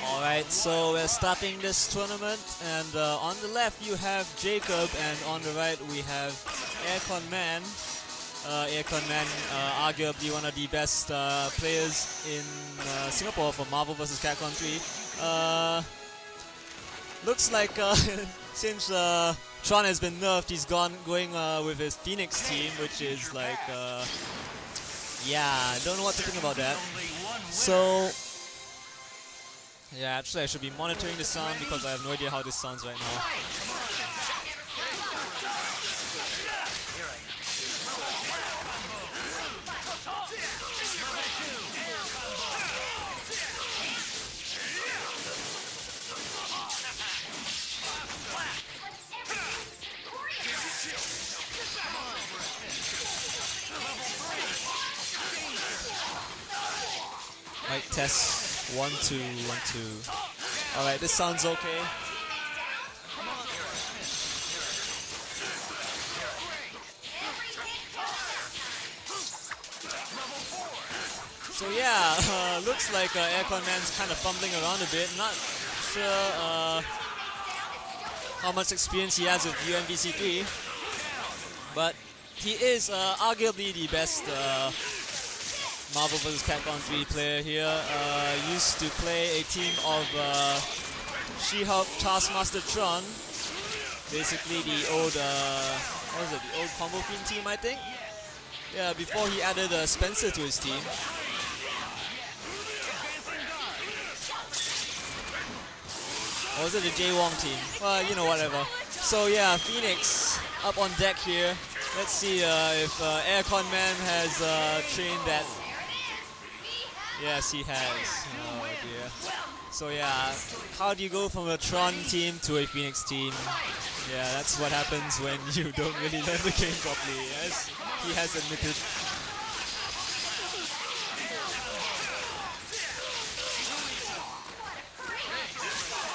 Alright, so we're starting this tournament, and on the left you have Jacob, and on the right we have Aircon Man. Aircon Man, arguably one of the best players in Singapore for Marvel vs. Capcom 3. Looks like since Tron has been nerfed, he's going with his Phoenix team, which is like, yeah, I don't know what to think about that. So, yeah, actually I should be monitoring the sound because I have no idea how this sounds right now. Mic test 1 2 1 2. Alright, this sounds okay. So yeah, looks like Aircon Man's kind of fumbling around a bit. Not sure how much experience he has with UMVC3, but he is arguably the best Marvel vs. Capcom 3 player here. Used to play a team of She-Hulk, Taskmaster, Tron. Basically the old, what was it? The old Combo Fiend team, I think. Yeah, before he added Spencer to his team. Or was it the Jay Wong team? Well, you know, whatever. So yeah, Phoenix up on deck here. Let's see if Aircon Man has trained that. Yes, he has. Oh dear. So yeah, how do you go from a Tron team to a Phoenix team? Yeah, that's what happens when you don't really learn the game properly, as he has admitted.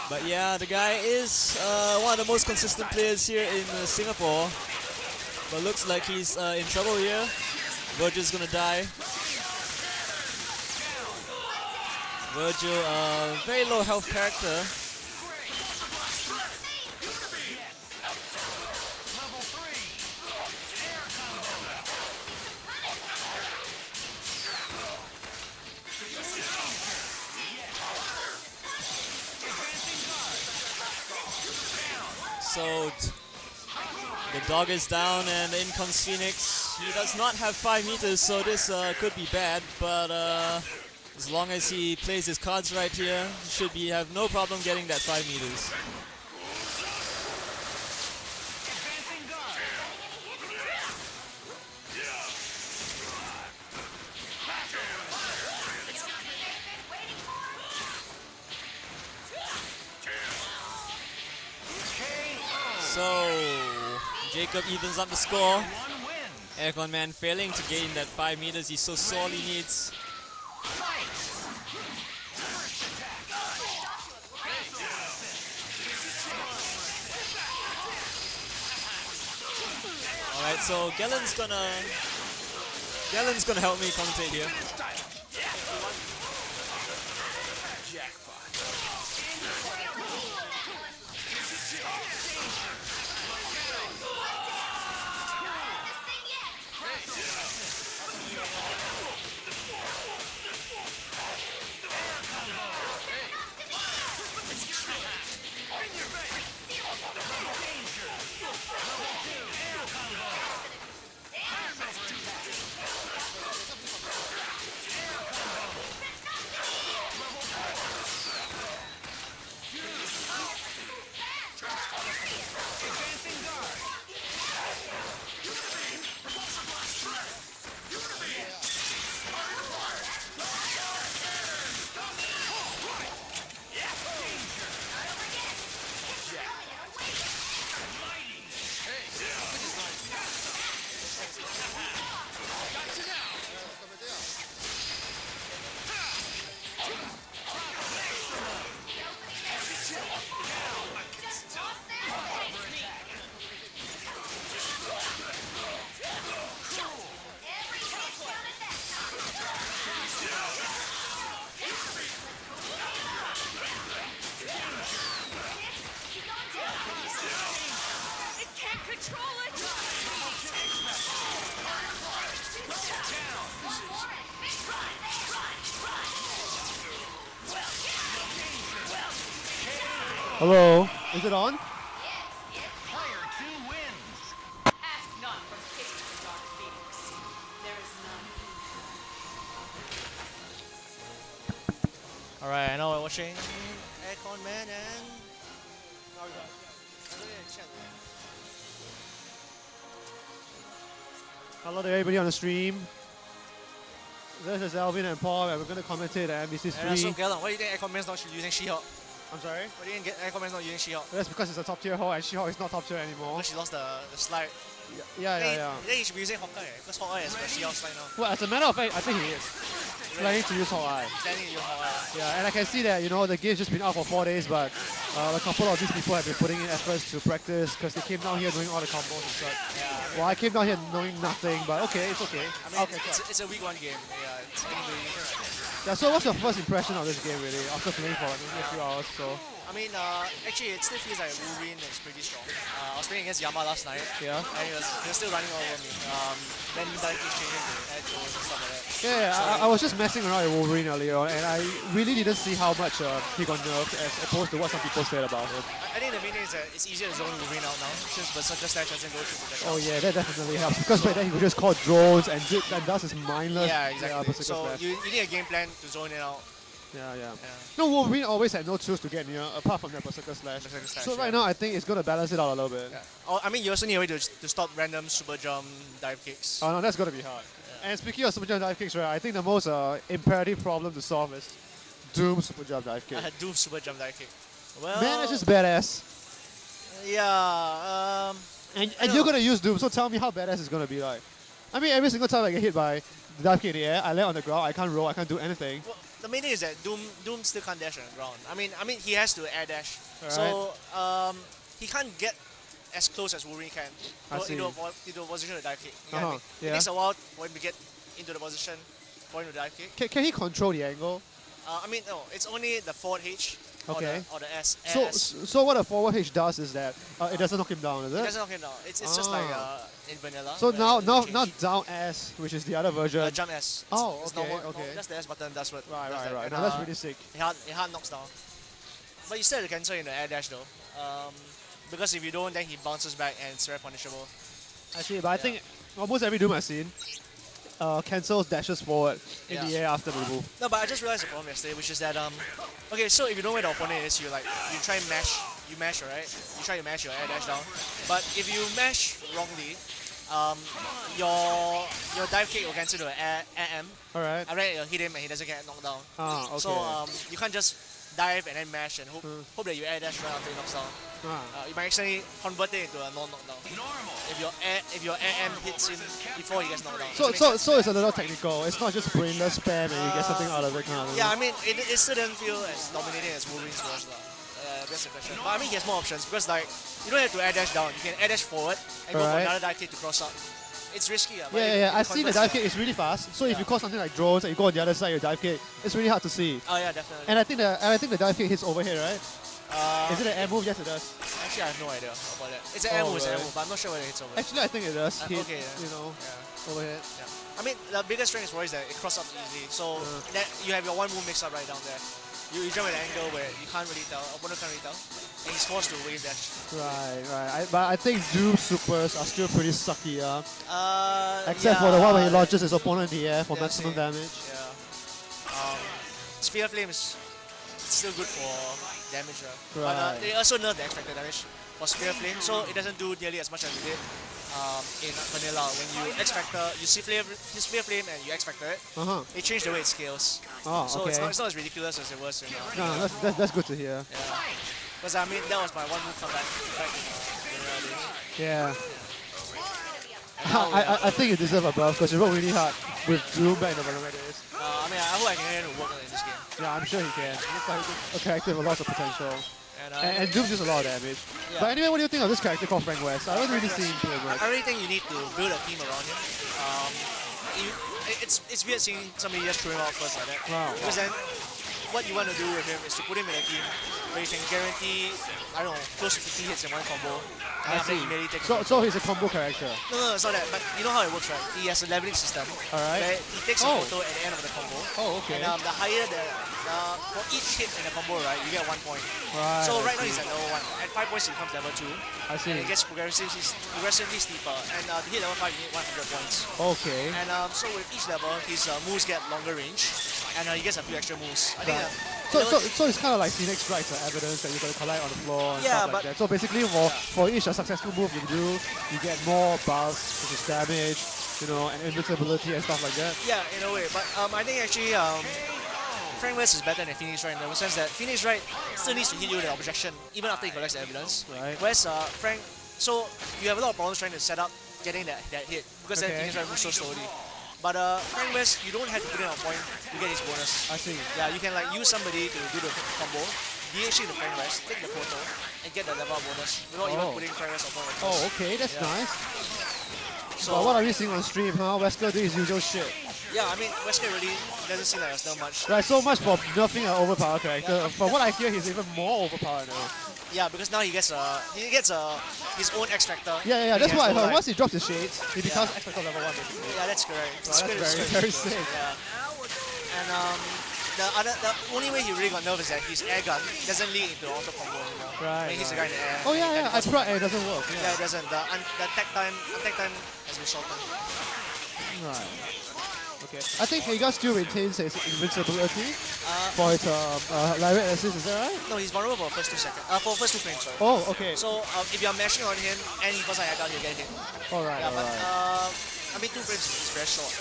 But yeah, the guy is one of the most consistent players here in Singapore. But looks like he's in trouble here. Virgil's gonna die. Virgil, very low health character. So the dog is down and in comes Phoenix. He does not have 5 meters, so this could be bad, but as long as he plays his cards right here, he should have no problem getting that 5 meters. So, Jacob evens up the score. Aircon Man failing to gain that 5 meters he so sorely needs. Alright, so Gellen's gonna help me commentate here. Hello, is it on? Alright, I know we're watching Aircon Man and... Hello to everybody on the stream. This is Alvin and Paul, and we're going to commentate at MVC3. And so, Galen, why do you think Aircon Man's not using She-Hulk? I'm sorry? Why do you think Aircon Man's not using She-Hulk? That's because it's a top tier hole, and She-Hulk is not top tier anymore. Because she lost the slide. Yeah. Then he should be using Hawkeye, because Hawkeye has got She-Hulk slide now. Well, as a matter of fact, I think he is planning to use Hawkeye. Planning to use Hawkeye. Yeah, and I can see that, the game's just been out for 4 days, but a couple of these people have been putting in efforts to practice because they came down here doing all the combos and such. Yeah. Well, I came down here knowing nothing, but okay, it's okay. I mean, okay, it's a week 1 game. Yeah, it's going to be... Yeah, so what's your first impression of this game, really, after playing for maybe a few hours? So. I mean, actually, it still feels like Wolverine is pretty strong. I was playing against Yama last night, Yeah. and he was still running all over me. Then he started changing to air throws and stuff like that. Yeah, So I was just messing around with Wolverine earlier on, and I really didn't see how much he got nerfed as opposed to what some people said about him. I think the main thing is that it's easier to zone Wolverine out now, since Berserker Slash doesn't go through projectiles. Oh yeah, that definitely helps, because back then he would just call drones and does his mindless. Yeah, exactly. Berserker So Slash. you need a game plan to zone it out. Yeah. No, Wolverine always had no tools to get near, apart from that Berserker Slash. So right now, I think it's going to balance it out a little bit. Yeah. Oh, I mean, you also need a way to stop random super jump dive kicks. Oh no, that's going to be hard. And speaking of super jump dive kicks, right, I think the most imperative problem to solve is Doom super jump dive kick. Doom super jump dive kick. Well, Man, that's just badass. Yeah. And you're going to use Doom, so tell me how badass it's going to be like. I mean, every single time I get hit by the dive kick in the air, I land on the ground, I can't roll, I can't do anything. Well, the main thing is that Doom still can't dash on the ground. I mean, he has to air dash. Right. So he can't get as close as Wolverine can into a position to dive kick. You know what I mean? Yeah. It takes a while for him to get into the position for him to dive kick. Can he control the angle? I mean, no, it's only the forward H Okay. or the S. So what a forward H does is that it doesn't knock him down, is It it? doesn't knock him down. It's just like in vanilla. So now change. down S, which is the other version. Jump S. It's okay. normal, that's the S button. That's what. Right. That. And, Now that's really sick. It hard knocks down. But you still have to cancel in the air dash though. Because if you don't, then he bounces back and it's very punishable. Actually, but I think almost every Doom I've seen cancels dashes forward in the air after the move. No, but I just realized the problem yesterday, which is that okay, so if you know where the opponent is, you try and mash, right? You try to mash your air dash down. But if you mash wrongly, your dive kick will cancel to an air M. Alright. And then it'll hit him and he doesn't get knocked down. Okay. So you can't just dive and then mash and hope that you air dash right after he knocks down. You might actually convert it into a non-knockdown. If your air M hits him before he gets knocked down. So it's a little technical. It's not just brainless spam and you get something out of it kind of thing. Yeah, I mean, it still doesn't feel as dominating as Wolverine's was. That's the question. But I mean, he has more options because like you don't have to air dash down. You can air dash forward and go for another dive kick to cross up. It's risky. Yeah. I've seen the dive kick. It's really fast. So if you call something like drones and you go on the other side, your dive kick, it's really hard to see. Oh yeah, definitely. And I think the dive kick hits overhead, right? Is it an air move? Yes, it does. Actually, I have no idea about that. It's an air move, but I'm not sure whether it hits overhead. Actually, I think it does hit, okay, overhead. Yeah. I mean, the biggest strength is for is that it crosses up easily. So that you have your one move mix up right down there. You jump at an angle where you can't really tell, opponent can't really tell, and he's forced to wave dash. Right. But I think Doom supers are still pretty sucky, except for the one where he launches his opponent in the air for maximum damage. Yeah. Sphere Flame is still good for damage, Right. But they also nerf the expected damage for Sphere Flame, so it doesn't do nearly as much as it did in vanilla. When you you Sphere Flame and you X-Factor it, they change the way it scales. So it's not as ridiculous as it was in No, that's good to hear. Yeah. Because I mean, that was my one move comeback back in vanilla days. Yeah. I think you deserve a buff because you worked really hard with Doom back in the vanilla days. I mean, I hope I can get him to work in this game. Yeah, I'm sure he can. He looks like a character with lots of potential. And Doom does a lot of damage. Yeah. But anyway, what do you think of this character called Frank West? I haven't really seen him much. I really think you need to build a team around him. It's weird seeing somebody just throw him out first like that. Wow. Because then what you want to do with him is to put him in a team where you can guarantee, I don't know, close to 50 hits in one combo. And after that, immediately take So he's a combo character. No, it's not that. But you know how it works, right? He has a leveling system. Alright. Where he takes a photo at the end of the combo. Oh, okay. And the higher for each hit in the combo, right, you get 1 point. Right. So right now he's at level 1. At 5 points he becomes level 2. I see. And it gets progressively steeper. And to hit level 5 you need 100 points. Okay. And so with each level his moves get longer range. And he gets a few extra moves. I think So it's kind of like Phoenix Strikes evidence that you're going to collect on the floor and stuff like that. So basically for each successful move you do, you get more buffs, which is damage, and invincibility and stuff like that. Yeah, in a way. But I think actually Frank West is better than Phoenix Wright in the sense that Phoenix Wright still needs to hit you with the objection even after he collects the evidence. Right. Whereas Frank, so you have a lot of problems trying to set up getting that hit because then Phoenix Wright moves so slowly. But Frank West, you don't have to put in a point to get his bonus. I see. Yeah, you can like use somebody to do the combo, DH to Frank West, take the photo, and get the level bonus without even putting Frank West on point. Oh, okay, that's nice. So but what are we seeing on stream, huh? Wesker do his usual shit. Yeah, I mean, Wesker really doesn't seem like there's not much. Right, so much for nerfing an overpowered character. Yeah. From what I hear, he's even more overpowered now. Yeah, because now he gets his own X Factor. Yeah, that's what I heard. Once he drops his shades, he becomes X Factor level 1 basically. Yeah, that's correct. That's very sick. Yeah. And the only way he really got nervous is that his air gun doesn't lead into auto combo. Right. When he's the guy in the air. Oh yeah. I tried and it doesn't work. Yeah, it doesn't. The attack time has been shortened. Right. Okay. I think Hagar still retains his invincibility for his lariat assist, is that right? No, he's vulnerable for first 2 seconds. For first 2 frames, sorry. Oh, okay. So if you're mashing on him and he goes like that, he'll get hit. Alright, yeah, but I mean 2 frames is very short.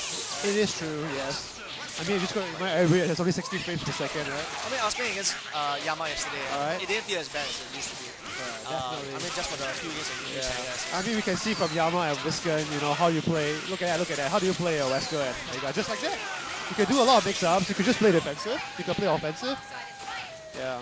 It is true, yes. I mean, you just got to remind everybody there's only 60 frames per second, right? I mean, I was playing against Yama yesterday. Alright. It didn't feel as bad as it used to be. Definitely. I mean, just for the few games of English, I guess. I mean, we can see from Yama and Whisker, how you play. Look at that. How do you play a Wesker and Hagar? Just like that. You can do a lot of mix-ups. You could just play defensive. You can play offensive. Yeah.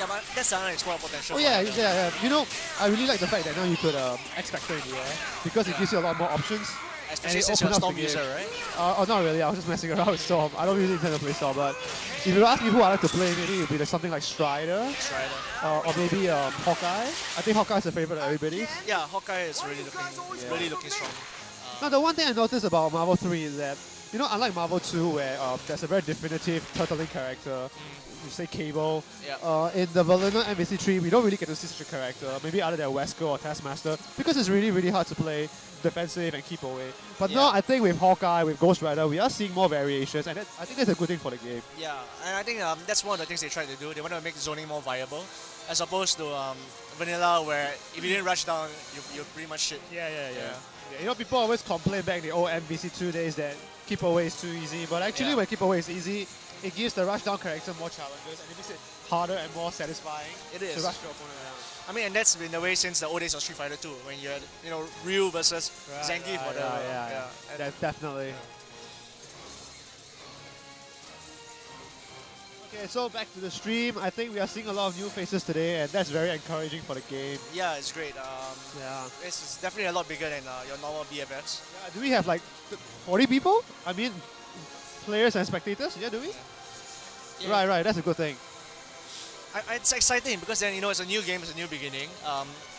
Yeah, but that's another exploit potential. Oh yeah. I really like the fact that now you could X Factor in the air because it gives you a lot more options. Especially since you're a Storm user, right? Not really. I was just messing around with Storm. I don't really intend to play Storm, but if you ask me who I like to play, maybe it would be like something like Strider. Or maybe Hawkeye. I think Hawkeye is a favorite of everybody. Yeah, Hawkeye is really looking strong. Now, the one thing I noticed about Marvel 3 is that, unlike Marvel 2, where there's a very definitive turtling character, you say Cable, in the Valena MVC 3, we don't really get to see such a character, maybe other than Wesker or Taskmaster, because it's really, really hard to play defensive and keep away. But now, I think with Hawkeye, with Ghost Rider, we are seeing more variations, and I think that's a good thing for the game. Yeah, and I think that's one of the things they tried to do. They want to make zoning more viable, as opposed to Vanilla, where if you didn't rush down, you're pretty much shit. Yeah. People always complain back in the old MVC2 days that keep away is too easy, but actually when keep away is easy, it gives the rush down character more challenges and it makes it harder and more satisfying to rush your opponent down. I mean, and that's been the way since the old days of Street Fighter 2, when you're, Ryu versus Zangief, whatever. Yeah, definitely. Okay, so back to the stream. I think we are seeing a lot of new faces today, and that's very encouraging for the game. Yeah, it's great. It's definitely a lot bigger than your normal BFFs. Yeah, do we have like 40 people? I mean, players and spectators? Yeah, do we? Yeah. Right, that's a good thing. It's exciting because then, it's a new game, it's a new beginning.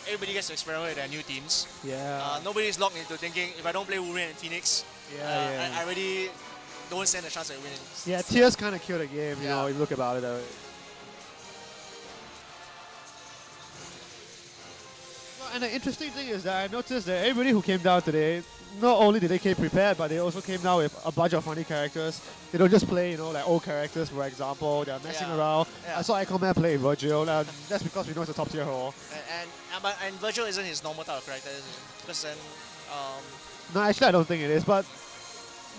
Everybody gets to experiment with their new teams. Yeah. Nobody's locked into thinking, if I don't play Wu-Ren and Phoenix, I already don't stand a chance at winning. Yeah, Tears kind of killed the game, you know, if you look about it. And the interesting thing is that I noticed that everybody who came down today, not only did they came prepared, but they also came down with a bunch of funny characters. They don't just play, like old characters, for example. They're messing around. I saw Icon Man play Virgil. That's because we know it's a top tier hole. And Virgil isn't his normal type of character, is it? Because then, no, actually I don't think it is, but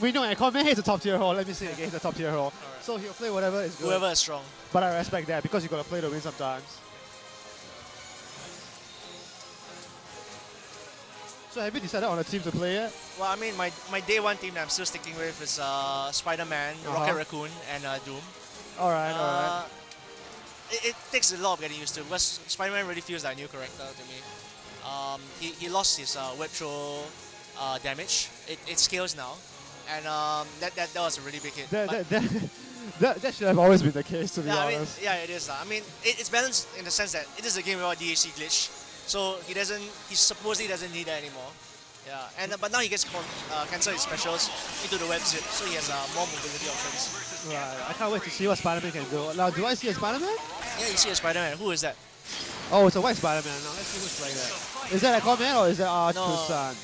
we know Icon Man is a top tier hole. Let me say again, he's a top tier hole. Right. So he'll play whatever is good. Whoever is strong. But I respect that because you gotta play to win sometimes. So have you decided on a team to play yet? Well, I mean, my day one team that I'm still sticking with is Spider-Man, Rocket Raccoon, and Doom. Alright. It takes a lot of getting used to because Spider-Man really feels like a new character to me. He lost his web throw damage. It scales now, and that was a really big hit. That should have always been the case, to be Yeah, honest. yeah, it is. I mean, it's balanced in the sense that it is a game without DHC glitch, so he supposedly doesn't need that anymore. Yeah, but now he gets cancel his specials into the web zip, so he has more mobility options. Right. I can't wait to see what Spider-Man can do. Now, do I see a Spider-Man? Yeah, you see a Spider-Man. Who is that? Oh, it's a white Spider-Man. Now let's see who's playing that. Is that Aquaman or is that Archer-san?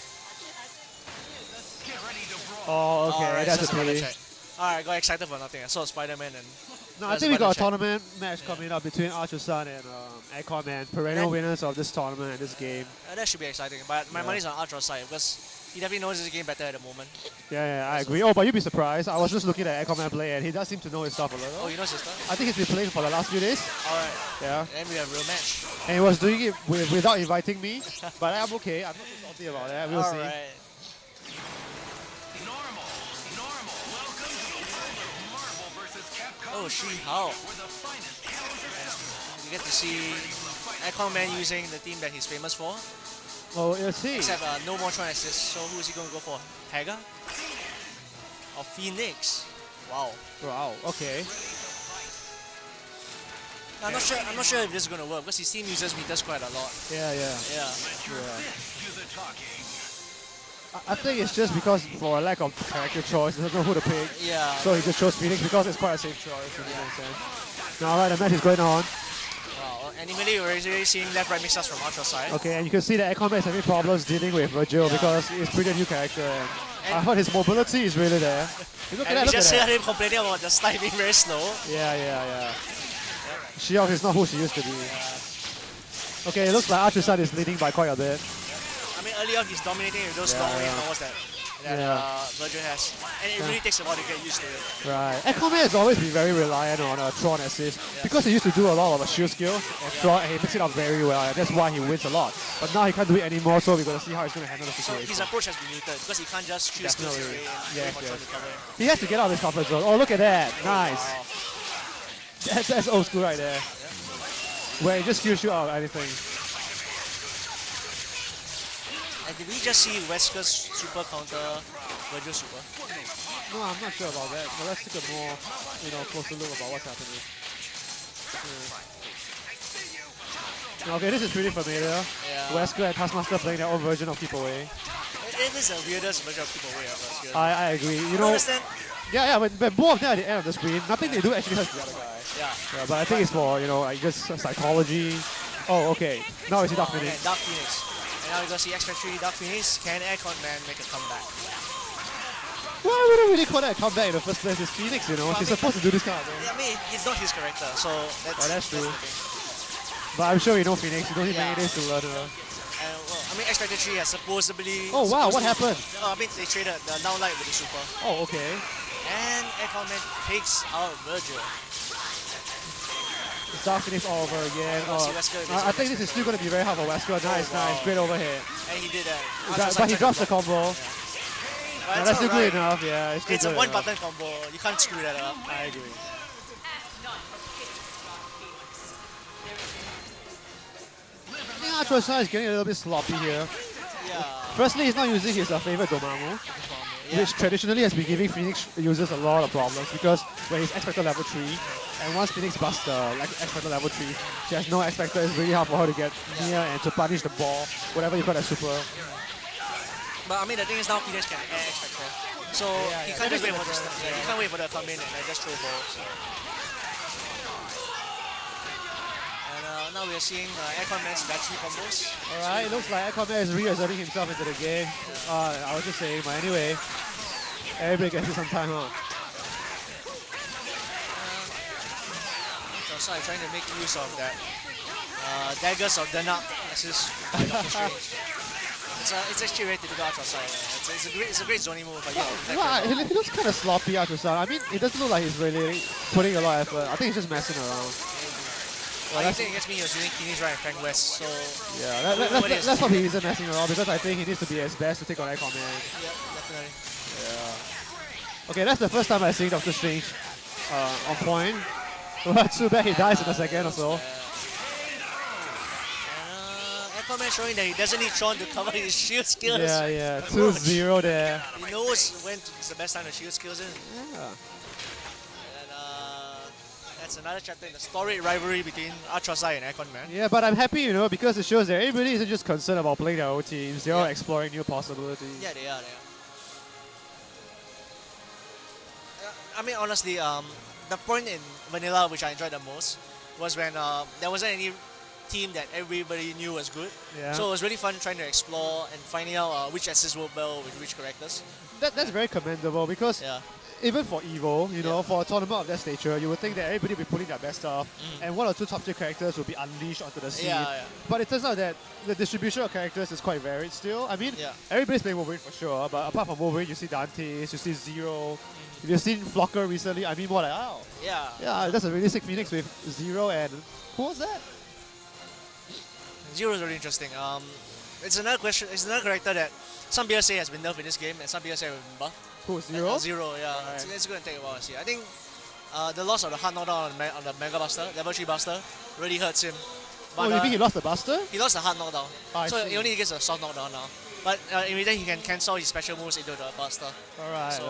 Oh, okay, Alright, that's just a another pity. check. Alright, got excited for nothing. I saw Spider-Man and... No, I think we got a tournament match coming up between Archer-san and Aquaman, perennial winners of this tournament and this game. That should be exciting, but my money's on Archer's side because he definitely knows his game better at the moment. Yeah, I agree. Oh, but you'd be surprised. I was just looking at Aquaman play and he does seem to know his stuff a little. Oh, you know his stuff? I think he's been playing for the last few days. Alright. Yeah. And we have a real match. And he was doing it without inviting me, but I'm okay. I'm not too salty about that. We'll see. Oh, How. You get to see Aquaman using the team that he's famous for. Oh, let's see. Except no more Tron assists. So who is he going to go for? Haga? Or Phoenix? Wow. Wow. Okay. I'm not sure if this is going to work because his team uses meters quite a lot. Yeah. Yeah. I think it's just because for a lack of character choice, he doesn't know who to pick. Yeah. So he just chose Phoenix because it's quite a safe choice. If it makes sense. Now, alright, the match is going on. Wow. And immediately we're already seeing left-right mixups from Ultra's side. Okay, and you can see that Aquaman is having problems dealing with Virgil because he's pretty new character. And I heard his mobility is really there. Look at that, we look just at heard that. him complaining about the slide being very slow. Yeah. Shiok is not who she used to be. Okay, it looks like Archer-san is leading by quite a bit. I mean, early on he's dominating with those long range powers that Virgil has. And it really takes a while to get used to it. Right. Aquaman has always been very reliant on Tron assist because he used to do a lot of shield skill and Tron, and he makes it up very well, and that's why he wins a lot. But now he can't do it anymore, so we're going to see how he's going to handle the So situation. his approach has been muted because he can't just choose skills straight and wait for Tron to cover him. He has to get out of his comfort zone. Oh, look at that. Nice. Wow. That's old school right there. Where he just kills you out of anything. And did we just see Wesker's super counter Virgil super? No, I'm not sure about that. But let's take a more, closer look about what's happening. Okay, this is pretty familiar. Yeah. Wesker and Taskmaster playing their own version of Keep Away. It is the weirdest version of Keep Away ever. I agree. You know, understand? Yeah, when both of them at the end of the screen, nothing they do actually hurts the other guy. Yeah. But I think it's for, like just psychology. Oh, okay. Now we see Dark Phoenix. Okay, Dark Phoenix. And now we're going to see X-Factory Dark Phoenix. Can Aquaman make a comeback? Well, we don't really call that a comeback in the first place. It's Phoenix, She's supposed to do this kind of thing. Yeah, I mean, it's not his character, so that's true. That's but I'm sure you know Phoenix. You don't need many days to learn her. I mean, X-Factory has supposedly... Oh, wow, what happened? I mean, they traded the Now Light with the Super. Oh, okay. And Aquaman takes out Virgil. Dark Phoenix all over again. I think this is still going to be very hard for Wesker. Nice. Great overhead. And he did that. But he drops the combo. But that's still good enough, yeah. It's a one-button combo. You can't screw that up. I agree. I think Archer-san is getting a little bit sloppy here. Yeah. Firstly, he's not using his favorite Dormammu, which traditionally has been giving Phoenix users a lot of problems because when he's X-Factor level 3, and once Phoenix busts X-Factor level 3, she has no X-Factor, it's really hard for her to get near and to punish the ball, whatever you call that super. But I mean, the thing is now Phoenix can air X-Factor. So he can't just wait for the he can't wait for the come in and just throw balls. And now we are seeing Aquaman's battery combos. Alright, it looks like Aquaman is reasserting himself into the game. I was just saying, but anyway, everybody gets some time on. So I'm trying to make use of that daggers of the Dark assist by Doctor Strange. It's actually very typical Ultra-side. It's a great zoning move. But he looks kind of sloppy, Ultra-side. I mean, it doesn't look like he's really putting a lot of effort. I think he's just messing around. I think against me he was using Phoenix right and Frank West, so... Yeah, let's hope he isn't messing around because I think he needs to be his best to take on Aquaman. Yeah, definitely. Yeah. Okay, that's the first time I've seen Doctor Strange on point. Well, too bad he dies in a second or so. Aquaman showing that he doesn't need Tron to cover his shield skills. Yeah, 2-0 there. He knows when it's the best time to shield skills in. Yeah. And That's another chapter in the storied rivalry between Artrosai and Aircon Man. Yeah, but I'm happy, because it shows that everybody isn't just concerned about playing their own teams. They're all exploring new possibilities. Yeah, they are. I mean, honestly, the point in Vanilla which I enjoyed the most was when there wasn't any team that everybody knew was good. Yeah. So it was really fun trying to explore and finding out which assist work well with which characters. That's very commendable because even for Evo, for a tournament of that stature, you would think that everybody would be putting their best stuff and one or two top tier characters will be unleashed onto the scene. But it turns out that the distribution of characters is quite varied still. I mean, everybody's playing Wolverine for sure, but apart from Wolverine, you see Dantes, you see Zero. If you've seen Flocker recently, I mean, what Yeah, that's a really sick Phoenix with Zero and who was that? Zero is really interesting. It's another question. It's another character that some players say has been nerfed in this game, and some players say has been buffed. Who, Zero? Zero, yeah. Right. It's going to take a while to see. I think the loss of the hard knockdown on the Mega Buster, level 3 Buster, really hurts him. But, you think he lost the Buster? He lost the hard knockdown. So see. he only gets a soft knockdown now. But in return, he can cancel his special moves into the Buster. Alright.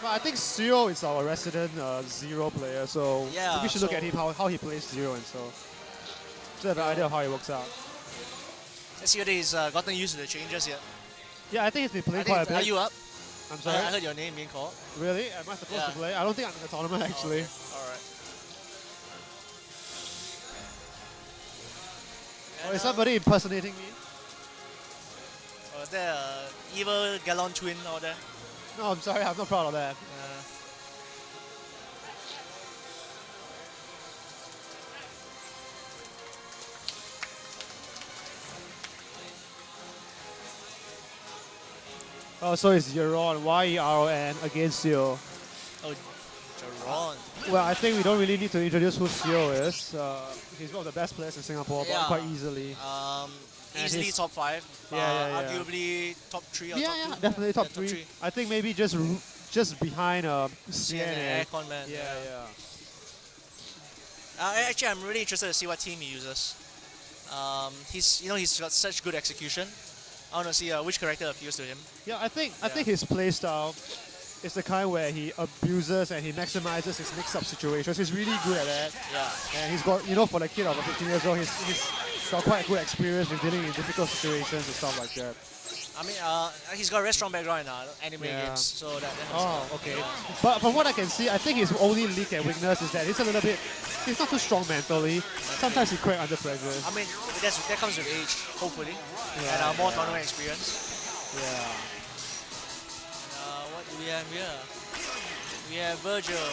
But I think Zero is our resident Zero player, so we should look at him, how he plays Zero and so. Just have an idea of how it works out. Let's see whether he's gotten used to the changes yet. Yeah, I think he's been playing quite a bit. Are you up? I'm sorry? I heard your name being called. Really? Am I supposed to play? I don't think I'm in the tournament actually. Alright. Oh, is somebody impersonating me? Oh, is there a evil Gallon twin out there? No, I'm sorry, I'm not proud of that. Oh, so it's Yeron, Y-E-R-O-N, against Seo. Oh, Jeron. Well, I think we don't really need to introduce who Seo is. He's one of the best players in Singapore, but quite easily. Easily top 5. Arguably top 3 or top 2. Yeah, definitely top 3. I think maybe just behind Cien and Aircon Man. Actually, I'm really interested to see what team he uses. He's got such good execution. I want to see which character appeals to him. Yeah, I think his playstyle is the kind where he abuses and he maximizes his mix-up situations. He's really good at that. Yeah. And he's got, for the kid of 15 years old, he's got quite a good experience with dealing in difficult situations and stuff like that. I mean, he's got a very strong background in anime games, so that helps. Okay. But from what I can see, I think his only leak and weakness is that he's not too strong mentally. Sometimes he cracks under pressure. I mean, that comes with age, hopefully, and more tournament experience. Yeah. What do we have here? We have Virgil.